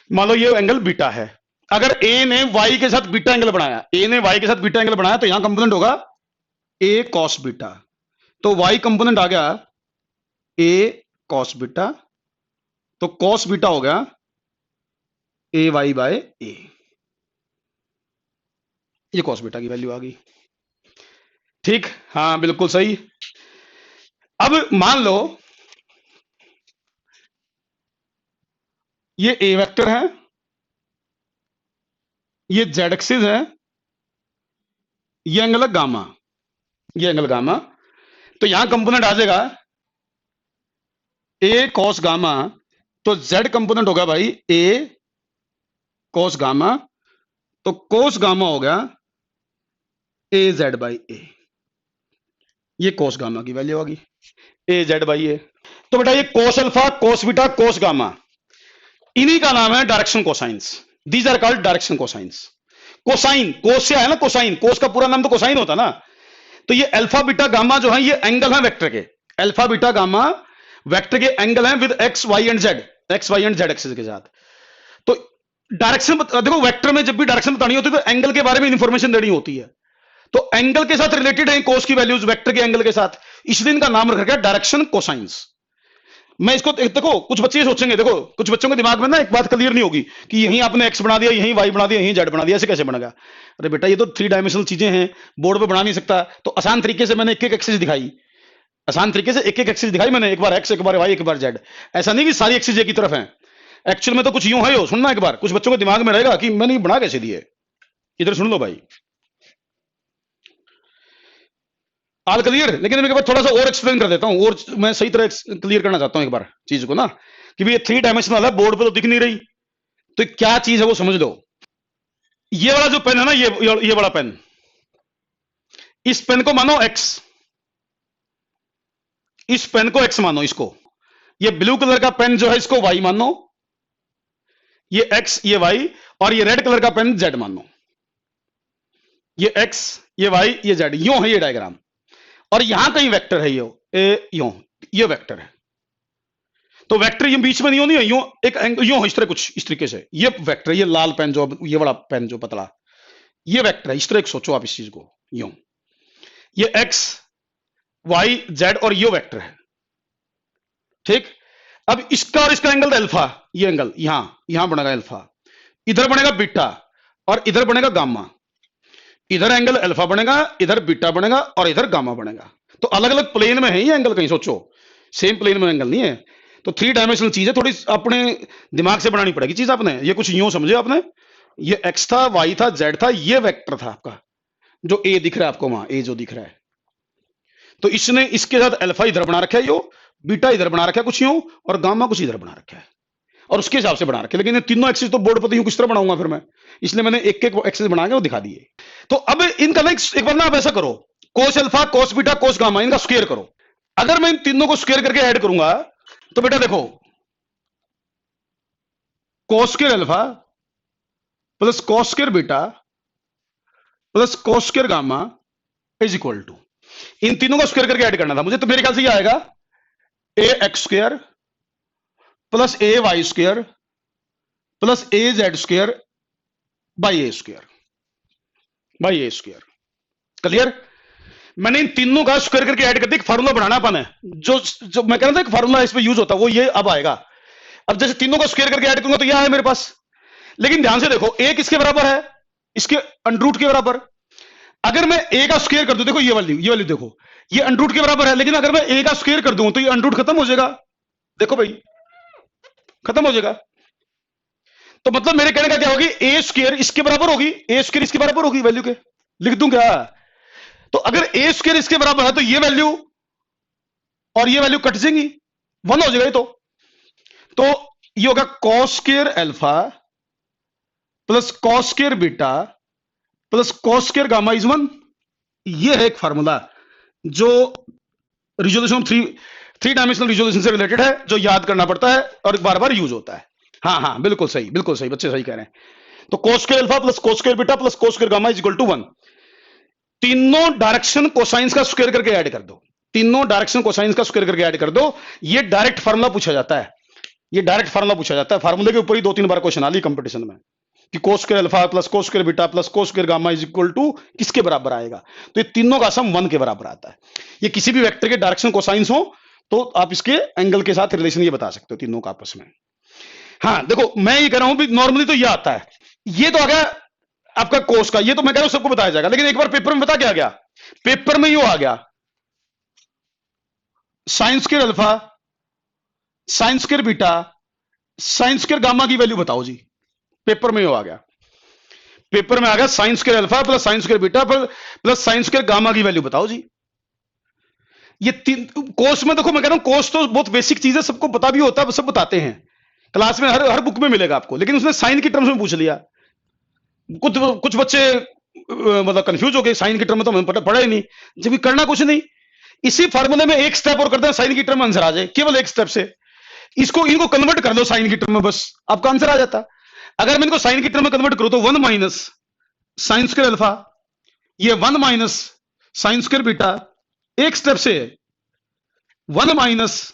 मान लो ये एंगल बीटा है। अगर ए ने वाई के साथ बीटा एंगल बनाया, ए ने वाई के साथ बीटा एंगल बनाया, तो यहां कंपोनेंट होगा ए कॉस बीटा। तो वाई कंपोनेंट आ गया ए कॉस बीटा, तो कॉस बीटा हो गया ए वाई बाय ए। ये कॉस बीटा की वैल्यू आ गई, ठीक? हाँ बिल्कुल सही। अब मान लो ये ए वेक्टर है, ये जेड एक्सिस है, ये एंगल है गामा, ये एंगल गामा। तो यहां कंपोनेंट आ जाएगा ए कॉस गामा, तो जेड कंपोनेंट होगा भाई ए कॉस गामा, तो कॉस गामा हो गया ए जेड बाई ए। ये कॉस गामा की वैल्यू होगी ए जेड बाई ए। तो बेटा ये cos alpha, cos beta, cos gamma, इन्हीं का नाम है direction cosines. These are called direction cosines. Cosine, cos से आया ना कोसाइन, कोस का पूरा नाम तो कोसाइन होता ना। तो ये अल्फा बीटा गामा जो है ये एंगल है वेक्टर के। अल्फा बीटा गामा वेक्टर के एंगल हैं with x y and z, x y and z axis के साथ। तो डायरेक्शन देखो, वेक्टर में जब भी डायरेक्शन बतानी होती है तो एंगल के बारे में इंफॉर्मेशन देनी होती है। तो एंगल के साथ रिलेटेड है कोस की वैल्यूज वेक्टर के एंगल के साथ, इसलिए इनका नाम रखा गया डायरेक्शन कोसाइंस। मैं इसको देखो, कुछ बच्चे ये सोचेंगे, देखो कुछ बच्चों के दिमाग में ना एक बात क्लियर नहीं होगी कि यहीं आपने एक्स बना दिया, यहीं वाई बना दिया, यहीं जेड बना दिया, ऐसे कैसे बनेगा? अरे बेटा ये तो 3 डायमेंशनल चीजें हैं, बोर्ड पे बना नहीं सकता। तो आसान तरीके से मैंने एक एक एक्सिस दिखाई, आसान तरीके से एक एक एक्सिस दिखाई मैंने, एक बार एक्स, एक बार वाई, एक बार जेड। ऐसा नहीं कि सारी एक्सिस एक ही तरफ है, एक्चुअल में तो कुछ यूं है। यो सुनना एक बार, कुछ बच्चों के दिमाग में रहेगा कि मैंने बना कैसे दिए। इधर सुन लो भाई, ऑल क्लियर? लेकिन मैं एक बार थोड़ा सा और एक्सप्लेन कर देता हूं, और मैं सही तरह क्लियर करना चाहता हूं एक बार चीज को ना, कि ये 3 डायमेंशनल है, बोर्ड पे तो दिख नहीं रही, तो क्या चीज है वो समझ लो। ये वाला जो पेन है ना, ये वाला पेन, इस पेन को मानो एक्स, इस पेन को एक्स मानो इसको। ये ब्लू कलर का पेन जो है इसको वाई मानो, ये एक्स, ये वाई, और ये रेड कलर का पेन जेड मानो। ये एक्स, ये वाई, ये जेड, यूं है ये डायग्राम, और यहां कहीं वेक्टर है यूं, ये वेक्टर है। तो वेक्टर ये बीच में नहीं होनी है, यूं एक यूं इस तरह, कुछ इस तरीके से ये वेक्टर, ये लाल पेन जो, ये बड़ा पेन जो पतला, ये वेक्टर है। इस तरह सोचो आप इस चीज को, यूं ये एक्स वाई जेड और ये वेक्टर है, ठीक। अब इसका और इसका एंगल अल्फा, ये एंगल यहां बनेगा अल्फा, इधर बनेगा बीटा और इधर बनेगा गामा। इधर एंगल अल्फा बनेगा, इधर बीटा बनेगा और इधर गामा बनेगा। तो अलग अलग प्लेन में है ये एंगल, कहीं सोचो सेम प्लेन में एंगल नहीं है। तो 3 डायमेंशनल चीज है, थोड़ी अपने दिमाग से बनानी पड़ेगी चीज आपने। ये कुछ यूं समझे आपने, ये एक्स था, वाई था, जेड था, ये वेक्टर था आपका, जो ए दिख रहा है आपको वहां, ए जो दिख रहा है। तो इसने इसके साथ अल्फा इधर बना रखा है, यो बीटा इधर बना रखा है कुछ यूं, और गामा कुछ इधर बना रखा है, और उसके हिसाब से बना रखे। लेकिन ये तीनों एक्सिस तो बोर्ड पर यूं किस तरह बनाऊंगा फिर मैं, इसलिए मैंने एक एक एक्सिस बना के वो दिखा दिए। तो अब इनका ना एक बार ना आप ऐसा करो, cos alpha cos beta cos gamma, इनका स्क्वायर करो। अगर मैं इन तीनों को स्क्वायर करके ऐड करूंगा तो बेटा देखो, cos square alpha plus cos square beta plus cos square gamma is equal to, इन तीनों को स्क्वायर करके ऐड करना था मुझे। तो मेरे ख्याल से ये आएगा A X square plus A Y square plus A Z square by A square. Clear? मैंने इन तीनों का स्क्वायर करके ऐड कर दिया, फार्मूला बनाना अपन है, जो मैं कह रहा था कि फार्मूला इसमें यूज होता है वो ये अब आएगा। अब जैसे तीनों को स्क्वायर करके ऐड करूंगा तो यह है मेरे पास। लेकिन ध्यान से देखो, ए किसके बराबर है, इसके अंडरूट के बराबर। अगर मैं ए का स्क्वायर कर दूं, देखो ये वाली देखो, ये अंडरूट के बराबर है। लेकिन अगर मैं ए का स्क्वायर कर दूं तो ये अंडरूट खत्म हो जाएगा, देखो भाई खत्म हो जाएगा। तो मतलब मेरे कहने का क्या होगी, ए स्क्वायर इसके बराबर होगी, ए स्क्वायर इसके बराबर होगी, वैल्यू के लिख दूं क्या? तो अगर ए स्क्वायर इसके बराबर है तो ये वैल्यू और ये वैल्यू कट जाएंगी, 1 हो जाएगा। तो ये होगा cos square alpha plus cos square beta plus cos square gamma is 1। ये है एक फार्मूला जो रिजोल्यूशन 3 डायमेंशनल रिजोल्यूशन से रिलेटेड है, जो याद करना पड़ता है और बार बार यूज होता है। हाँ बिल्कुल सही बच्चे सही कह रहे हैं। तो cos square alpha plus cos square beta plus cos square gamma is equal to 1। तीनों डायरेक्शन कोसाइंस का स्क्वायर करके ऐड कर दो, तीनों डायरेक्शन कोसाइंस का स्क्वायर करके ऐड कर दो। ये डायरेक्ट फार्मूला पूछा जाता है, ये डायरेक्ट फार्मूला पूछा जाता है। फार्मूले के ऊपर ही 2-3 बार क्वेश्चन आ ली कंपटीशन में कि cos square alpha plus cos square beta plus cos square gamma is equal to किसके बराबर आएगा। तो ये तीनों का सम 1 के बराबर आता है। ये किसी भी वेक्टर के डायरेक्शन कोसाइंस हो तो आप इसके एंगल के साथ रिलेशन ये बता सकते हो तीनों का आपस में। हाँ देखो, मैं ये कह रहा हूं भी नॉर्मली तो ये आता है, ये तो आ गया आपका कोस का, ये तो मैं कह रहा हूं सबको बताया जाएगा। लेकिन एक बार पेपर में बता क्या आ गया, पेपर में ये आ गया sign square alpha sign square beta sine square gamma की वैल्यू बताओ जी। पेपर में ये आ गया, पेपर में आ गया sign square alpha plus sine square beta plus sine square gamma की वैल्यू बताओ जी। ये कोर्स में देखो, मैं कह रहा हूं कोर्स तो बहुत बेसिक चीज है, सबको पता भी होता है, सब बताते हैं क्लास में, हर बुक में मिलेगा आपको। लेकिन उसने साइन की टर्म्स में पूछ लिया, कुछ बच्चे मतलब कंफ्यूज हो गए, साइन की टर्म में तो हमें पढ़ा ही नहीं, जब करना कुछ नहीं, इसी फार्मूले में एक स्टेप और करते हैं, साइन की टर्म में आंसर आ जाए, केवल एक स्टेप से इनको कन्वर्ट कर दो साइन की टर्म में, बस आपका आंसर आ जाता। अगर मैं इनको साइन की टर्म में कन्वर्ट करूं तो 1 माइनस साइन स्क्वायर अल्फा, ये 1 माइनस साइन स्क्वायर बीटा, एक स्टेप से 1 minus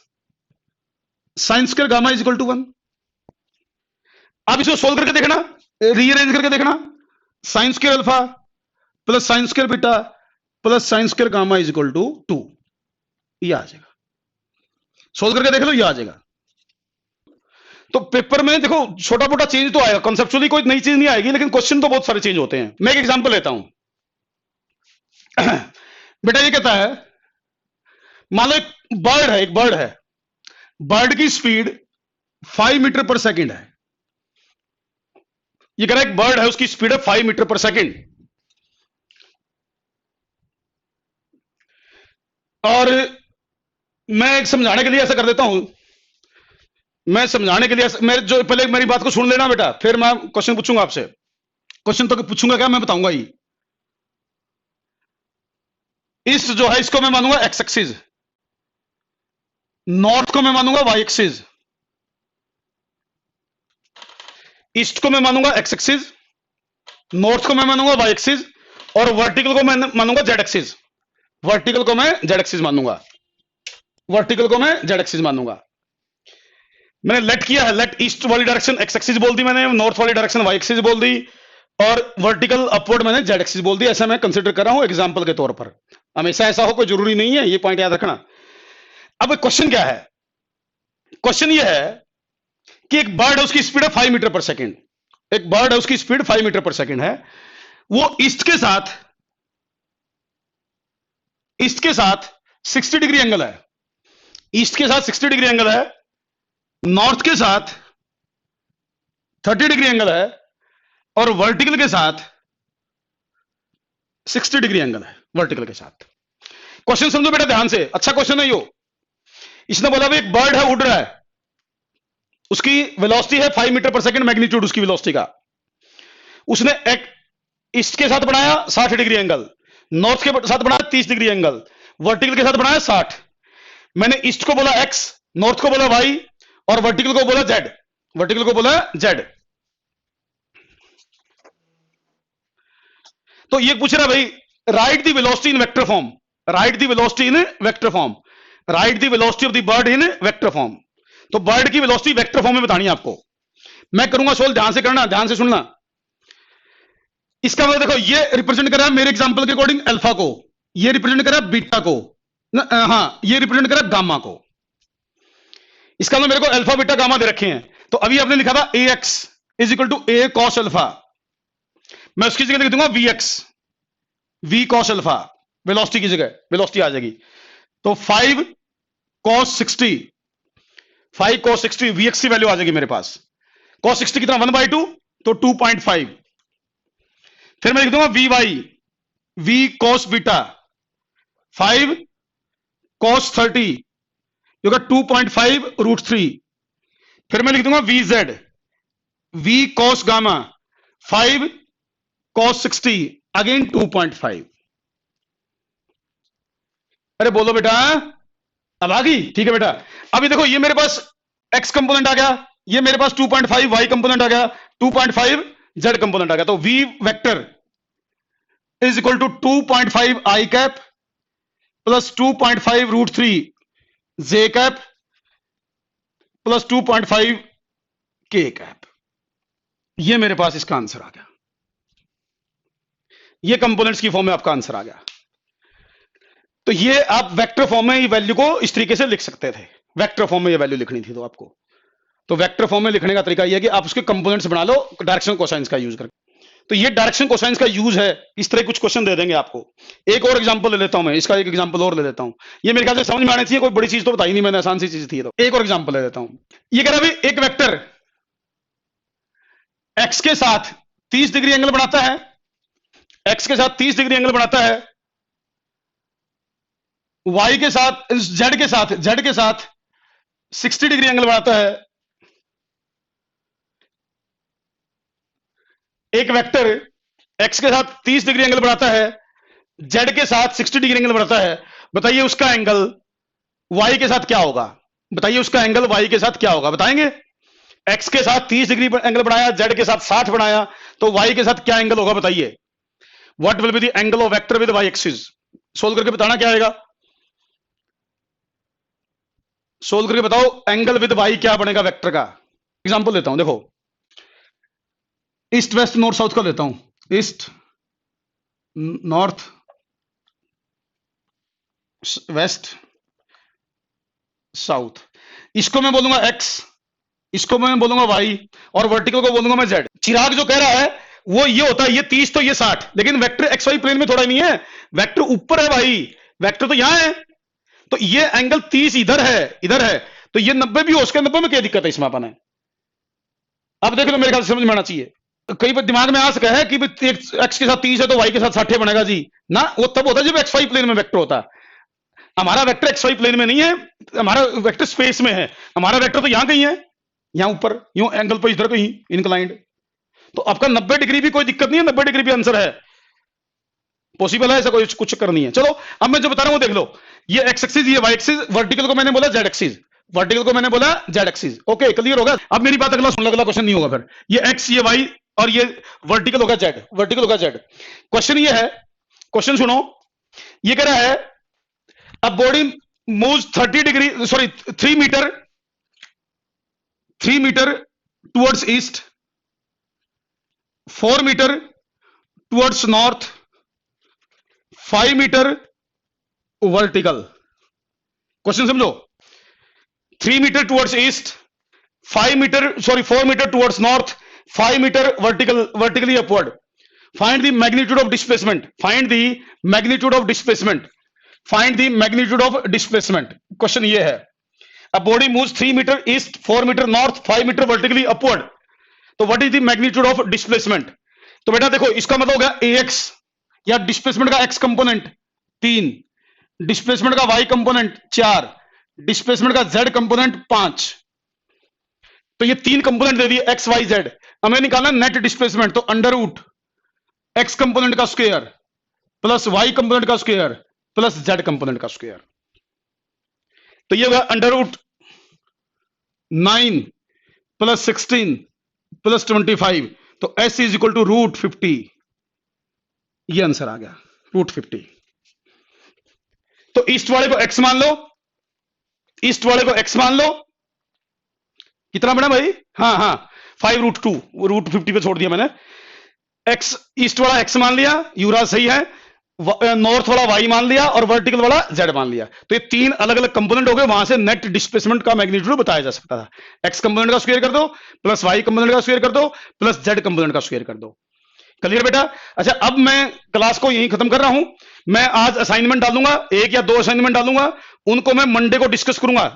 sine square gamma is equal to 1। आप इसको सोल्व करके देखना, रीअरेंज करके देखना, sine square alpha plus sine square beta plus sine square gamma is equal to 2, ये आ जाएगा। सोल्व करके देख लो, ये आ जाएगा। तो पेपर में देखो छोटा मोटा चेंज तो आएगा, कॉन्सेप्चुअली कोई नई चीज नहीं आएगी, लेकिन क्वेश्चन तो बहुत सारे चेंज होते हैं। मैं एक एग्जांपल लेता हूं बेटा ये कहता है, मान लो एक बर्ड है, बर्ड की स्पीड 5 मीटर पर सेकंड है। ये कह रहा है एक बर्ड है, उसकी स्पीड है 5 मीटर पर सेकंड, और मैं समझाने के लिए ऐसा कर देता हूं, मैं समझाने के लिए मैं जो पहले मेरी बात को सुन लेना बेटा, फिर मैं क्वेश्चन पूछूंगा आपसे। क्वेश्चन तो पूछूंगा क्या, मैं बताऊंगा ही। ईस्ट जो है इसको मैं मानूंगा एक्स एक्सिस, नॉर्थ को मैं मानूंगा वाई एक्सिस, ईस्ट को मैं मानूंगा एक्स एक्सिस, नॉर्थ को मैं मानूंगा वाई एक्सिस, और वर्टिकल को मैं मानूंगा जेड एक्सिस, वर्टिकल को मैं जेड एक्सिस मानूंगा, वर्टिकल को मैं जेड एक्सिस मानूंगा। मैंने लेट किया है, लेट ईस्ट वाली डायरेक्शन एक्स एक्सिस बोल दी मैंने, नॉर्थ वाली डायरेक्शन वाई एक्सिस बोल दी, और वर्टिकल अपवर्ड मैंने जेड एक्सिस बोल दी। ऐसा मैं कंसीडर कर रहा हूं एग्जांपल के तौर पर, हमेशा ऐसा हो कोई जरूरी नहीं है, ये पॉइंट याद रखना। अब क्वेश्चन क्या है, क्वेश्चन ये है कि एक बर्ड है, उसकी स्पीड है 5 मीटर पर सेकेंड, एक बर्ड है उसकी स्पीड 5 मीटर पर सेकेंड है, वो ईस्ट के साथ 60 डिग्री एंगल है, ईस्ट के साथ 60 डिग्री एंगल है, नॉर्थ के साथ 30 डिग्री एंगल है, और वर्टिकल के साथ 60 डिग्री एंगल है, वर्टिकल के साथ। क्वेश्चन समझो बेटा ध्यान से, अच्छा क्वेश्चन है यो। इसने बोला भाई एक बर्ड है, उड़ रहा है, उसकी वेलोसिटी है 5 मीटर पर सेकंड, मैग्नीट्यूड उसकी वेलोसिटी का। उसने एक ईस्ट के साथ बनाया 60 डिग्री एंगल, नॉर्थ के साथ बनाया 30 डिग्री एंगल, वर्टिकल के साथ बनाया 60। मैंने ईस्ट को बोला एक्स, नॉर्थ को बोला वाई, और वर्टिकल को बोला जेड, वर्टिकल को बोला जेड। तो ये पूछ रहा भाई right the velocity in vector form, write the velocity in vector form, write the velocity of the bird in vector form. तो बर्ड की वेलोसिटी वेक्टर फॉर्म में बतानी है आपको। मैं करूंगा सोल्व, ध्यान से करना, ध्यान से सुनना। इसका मतलब देखो ये रिप्रेजेंट कर रहा है मेरे एग्जांपल के अकॉर्डिंग अल्फा को, ये रिप्रेजेंट कर रहा है बीटा को, हाँ ये रिप्रेजेंट कर रहा है गामा को। इसका मतलब मेरे को अल्फा बीटा गामा दे रखे हैं। तो अभी आपने लिखा था A X is equal to A cos alpha, मैं उसकी जगह लिख दूंगा V x, V cos alpha, velocity की जगह वेलोसिटी आ जाएगी। तो 5 cos 60, 5 cos 60 वी एक्स की वैल्यू आ जाएगी मेरे पास। cos 60 कितना 1/2, तो 2.5। फिर मैं लिख दूंगा V Y, V cos beta 5 cos 30 जो 2.5√3। फिर मैं लिख दूंगा V Z, V cos gamma 5 cos 60 again 2.5। अरे बोलो बेटा, अब आ गई? ठीक है बेटा। अभी देखो ये मेरे पास x कंपोनेंट आ गया, ये मेरे पास 2.5 y कंपोनेंट आ गया, 2.5 z कंपोनेंट आ गया। तो v vector is equal to 2.5 i cap plus 2.5√3 j cap plus 2.5 k cap. ये मेरे पास इसका आंसर आ गया, ये कंपोनेंट्स की फॉर्म में आपका आंसर आ गया। तो ये आप वेक्टर फॉर्म में ये वैल्यू को इस तरीके से लिख सकते थे, वेक्टर फॉर्म में ये वैल्यू लिखनी थी तो आपको। तो वेक्टर फॉर्म में लिखने का तरीका ये है कि आप उसके कंपोनेंट्स बना लो डायरेक्शन कोसाइंस का यूज करके। तो ये डायरेक्शन कोसाइंस का यूज है, इस तरह कुछ क्वेश्चन दे देंगे आपको। एक और एग्जांपल ले लेता हूं मैं, इसका एक एग्जांपल और ले लेता हूं। ये मेरे ख्याल से समझ में आनी चाहिए, कोई बड़ी चीज तो बताई नहीं मैंने, आसान सी चीज थी। तो एक और एग्जांपल ले लेता हूं। ये कह रहा है एक वेक्टर एक्स के साथ 30 डिग्री एंगल बनाता है, एक्स के साथ 30 डिग्री एंगल बनाता है, वाई के साथ जेड के साथ 60 डिग्री एंगल बनाता है। एक वेक्टर एक्स के साथ 30 डिग्री एंगल बनाता है, जेड के साथ 60 डिग्री एंगल बनाता है। बताइए उसका एंगल वाई के साथ क्या होगा? बताइए उसका एंगल वाई के साथ क्या होगा? बताएंगे। एक्स के साथ 30 डिग्री एंगल बनाया, जेड के साथ 60 बनाया, तो वाई के साथ क्या एंगल होगा? बताइए। What will be the angle of vector with Y axis? Solve करके बताना क्या आएगा, सोल्व करके बताओ। एंगल विद वाई क्या बनेगा वेक्टर का? एग्जांपल लेता हूं, देखो ईस्ट वेस्ट नॉर्थ साउथ का लेता हूं। ईस्ट नॉर्थ वेस्ट साउथ, इसको मैं बोलूंगा एक्स, इसको मैं बोलूंगा वाई, और वर्टिकल को बोलूंगा मैं जेड। चिराग जो कह रहा है वो ये होता है, ये 30 तो ये 60, लेकिन वेक्टर एक्स वाई प्लेन में थोड़ा नहीं है, वेक्टर ऊपर है भाई, वेक्टर तो यहां है। तो ये एंगल 30 इधर है, तो ये 90 भी हो उसके 90 में क्या दिक्कत है इसमें अपन है। अब देख लो, मेरे ख्याल से समझ में आना चाहिए। कई बार दिमाग में आ सका है कि एक्स के साथ 30 है तो वाई के साथ 60 बनेगा जी ना, वो तब होता है जब एक्स वाई प्लेन में वेक्टर होता है। हमारा वेक्टर एक्स वाई प्लेन में नहीं है, हमारा वेक्टर स्पेस में है। हमारा वेक्टर तो यहां कहीं है, यहां ऊपर यूं एंगल पर इधर कहीं इंक्लाइंड। तो आपका 90 डिग्री भी कोई दिक्कत नहीं है, 90 डिग्री भी आंसर है, पॉसिबल है, ऐसा कोई कुछ कर नहीं है। चलो अब मैं जो बता रहा हूं देख लो, ये एक्स एक्सिस, ये वाई एक्सिस, वर्टिकल को मैंने बोला जेड एक्सिस, वर्टिकल को मैंने बोला जेड एक्सिस। ओके, क्लियर होगा। अब मेरी बात अगला सुन लो, अगला क्वेश्चन नहीं होगा फिर। ये एक्स ये वाई और ये वर्टिकल होगा जेड, वर्टिकल होगा जेड। क्वेश्चन ये है, क्वेश्चन सुनो, ये कह रहा है a body moves 30 degree, sorry 3 metre, 3 metre towards east, 4 metre towards north, 5 metre vertical. Question समझो, 3 metre towards east, 5 metre, sorry 4 metre towards north, 5 metre vertically upward. Find the magnitude of displacement, find the magnitude of displacement, find the magnitude of displacement. Question ये है, a body moves 3 metre east, 4 metre north, 5 metre vertically upward, तो what is the magnitude of displacement? तो बेटा देखो, इसका मतलब हो गया ax, या डिस्प्लेसमेंट का x कंपोनेंट 3, डिस्प्लेसमेंट का y कंपोनेंट 4, डिस्प्लेसमेंट का z कंपोनेंट 5। तो ये 3 कंपोनेंट दे दिए x y z। हमें निकालना नेट डिस्प्लेसमेंट, तो अंडर रूट x कंपोनेंट का स्क्वायर प्लस y कंपोनेंट का स्क्वायर प्लस z कंपोनेंट का स्क्वायर। तो ये होगा अंडर रूट 9 प्लस 16 प्लस 25, तो s is equal to root 50। ये आंसर आ गया, रूट 50। तो ईस्ट वाले को x मान लो, ईस्ट वाले को x मान लो, कितना बना भाई? हाँ हाँ 5 रूट 2, रूट 50 पे छोड़ दिया मैंने। x ईस्ट वाला x मान लिया, युवराज सही है, नॉर्थ वाला y मान लिया और वर्टिकल वाला z मान लिया। तो ये 3 अलग अलग कंपोनेंट हो गए, वहां से नेट डिस्प्लेसमेंट का मैग्नीट्यूड बताया जा सकता था। x कंपोनेंट का स्क्वायर कर दो, प्लस y कंपोनेंट का स्क्वायर कर दो, प्लस z कंपोनेंट का स्क्वायर कर दो। क्लियर बेटा? अच्छा, अब मैं क्लास को यहीं खत्म कर रहा हूं। मैं आज असाइनमेंट डालूंगा, 1 या 2 असाइनमेंट डालूंगा, उनको मैं मंडे को डिस्कस करूंगा।